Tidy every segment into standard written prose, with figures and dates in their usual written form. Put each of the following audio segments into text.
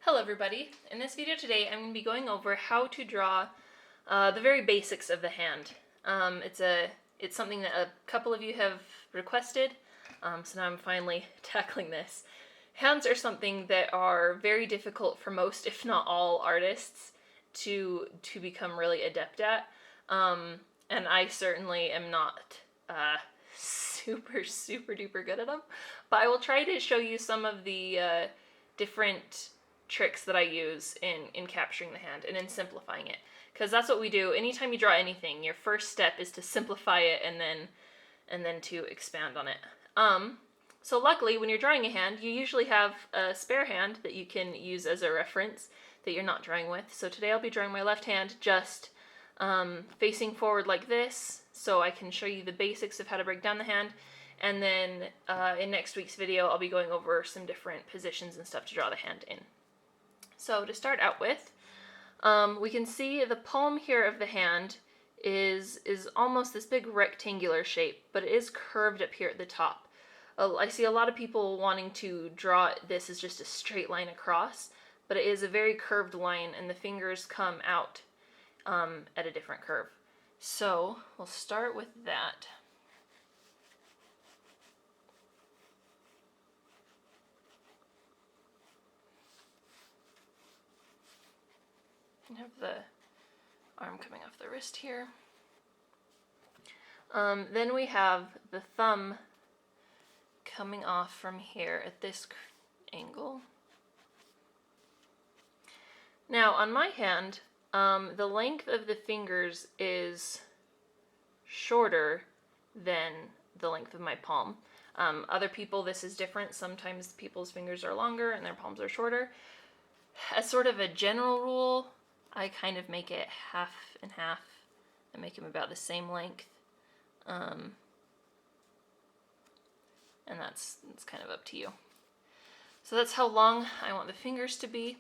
Hello everybody. In this video today I'm going to be going over how to draw the very basics of the hand. It's something that a couple of you have requested, so now I'm finally tackling this. Hands are something that are very difficult for most, if not all, artists to become really adept at, and I certainly am not super duper good at them, but I will try to show you some of the different tricks that I use in capturing the hand and in simplifying it, because that's what we do anytime you draw anything. Your first step is to simplify it and then to expand on it. So luckily, when you're drawing a hand, you usually have a spare hand that you can use as a reference that you're not drawing with. So today I'll be drawing my left hand just facing forward like this, so I can show you the basics of how to break down the hand. And then in next week's video, I'll be going over some different positions and stuff to draw the hand in. So to start out with, we can see the palm here of the hand is almost this big rectangular shape, but it is curved up here at the top. I see a lot of people wanting to draw this as just a straight line across, but it is a very curved line, and the fingers come out at a different curve. So we'll start with that. I have the arm coming off the wrist here. Then we have the thumb coming off from here at this angle. Now on my hand, the length of the fingers is shorter than the length of my palm. Other people, this is different. Sometimes people's fingers are longer and their palms are shorter. As sort of a general rule, I kind of make it half and half and make them about the same length. And that's kind of up to you. So that's how long I want the fingers to be.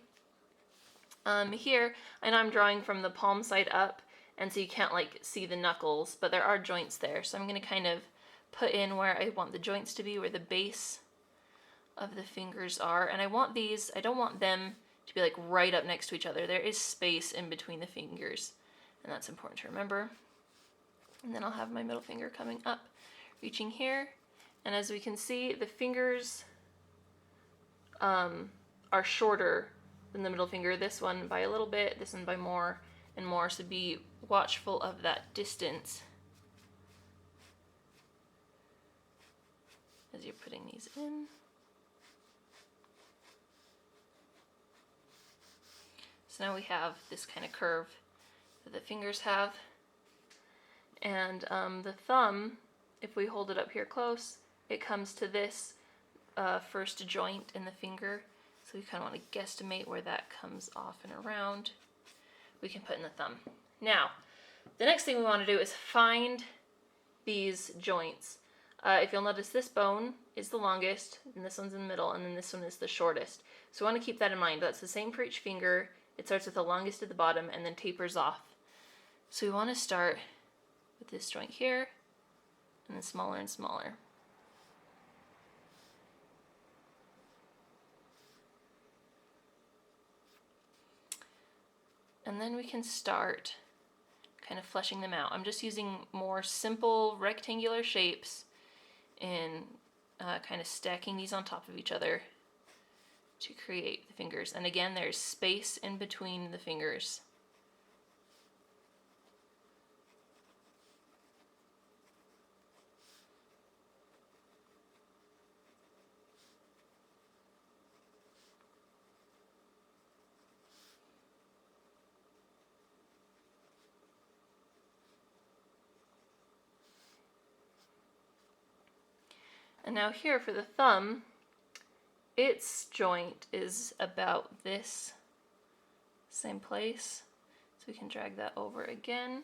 Here, and I'm drawing from the palm side up, and so you can't like see the knuckles, but there are joints there. So I'm going to kind of put in where I want the joints to be, where the base of the fingers are. And I don't want them to be like right up next to each other. There is space in between the fingers, and that's important to remember. And then I'll have my middle finger coming up, reaching here. And as we can see, the fingers are shorter than the middle finger. This one by a little bit, this one by more and more, so be watchful of that distance as you're putting these in. So now we have this kind of curve that the fingers have. And the thumb, if we hold it up here close, it comes to this first joint in the finger. So we kind of want to guesstimate where that comes off and around. We can put in the thumb. Now, the next thing we want to do is find these joints. If you'll notice, this bone is the longest, and this one's in the middle, and then this one is the shortest. So we want to keep that in mind. That's the same for each finger. It starts with the longest at the bottom and then tapers off. So we want to start with this joint here, and then smaller and smaller. And then we can start kind of fleshing them out. I'm just using more simple rectangular shapes and kind of stacking these on top of each other to create the fingers. And again, there's space in between the fingers. And now here for the thumb, its joint is about this same place. So we can drag that over again.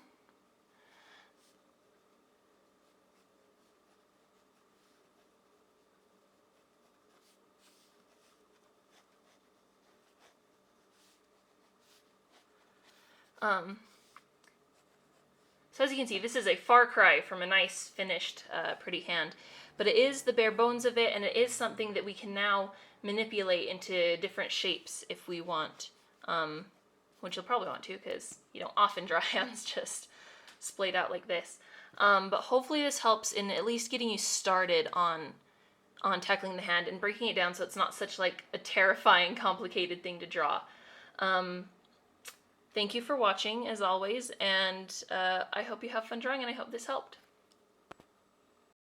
So as you can see, this is a far cry from a nice, finished, pretty hand. But it is the bare bones of it, and it is something that we can now manipulate into different shapes if we want, which you'll probably want to because you don't often draw hands just splayed out like this. But hopefully this helps in at least getting you started on tackling the hand and breaking it down so it's not such like a terrifying, complicated thing to draw. Thank you for watching, as always, and I hope you have fun drawing, and I hope this helped.